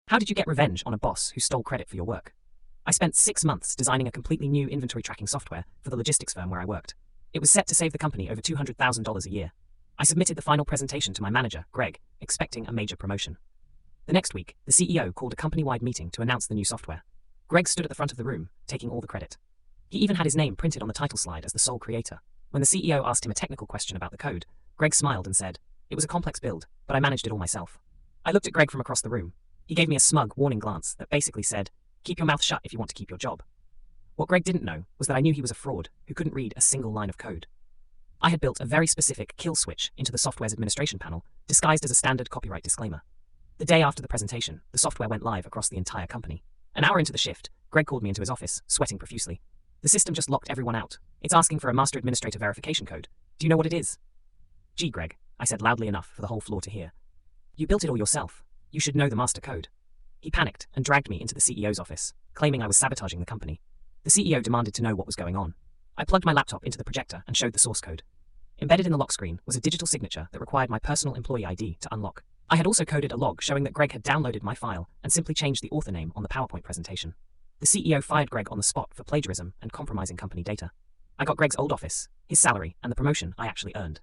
How did you get revenge on a boss who stole credit for your work? I spent 6 months designing a completely new inventory tracking software for the logistics firm where I worked. It was set to save the company over $200,000 a year. I submitted the final presentation to my manager, Greg, expecting a major promotion. The next week, the CEO called a company-wide meeting to announce the new software. Greg stood at the front of the room, taking all the credit. He even had his name printed on the title slide as the sole creator. When the CEO asked him a technical question about the code, Greg smiled and said, "It was a complex build, but I managed it all myself." I looked at Greg from across the room. He gave me a smug, warning glance that basically said, "Keep your mouth shut if you want to keep your job." What Greg didn't know was that I knew he was a fraud who couldn't read a single line of code. I had built a very specific kill switch into the software's administration panel, disguised as a standard copyright disclaimer. The day after the presentation, the software went live across the entire company. An hour into the shift, Greg called me into his office, sweating profusely. "The system just locked everyone out. It's asking for a master administrator verification code. Do you know what it is?" "Gee, Greg," I said loudly enough for the whole floor to hear. "You built it all yourself. You should know the master code." He panicked and dragged me into the CEO's office, claiming I was sabotaging the company. The CEO demanded to know what was going on. I plugged my laptop into the projector and showed the source code. Embedded in the lock screen was a digital signature that required my personal employee ID to unlock. I had also coded a log showing that Greg had downloaded my file and simply changed the author name on the PowerPoint presentation. The CEO fired Greg on the spot for plagiarism and compromising company data. I got Greg's old office, his salary, and the promotion I actually earned.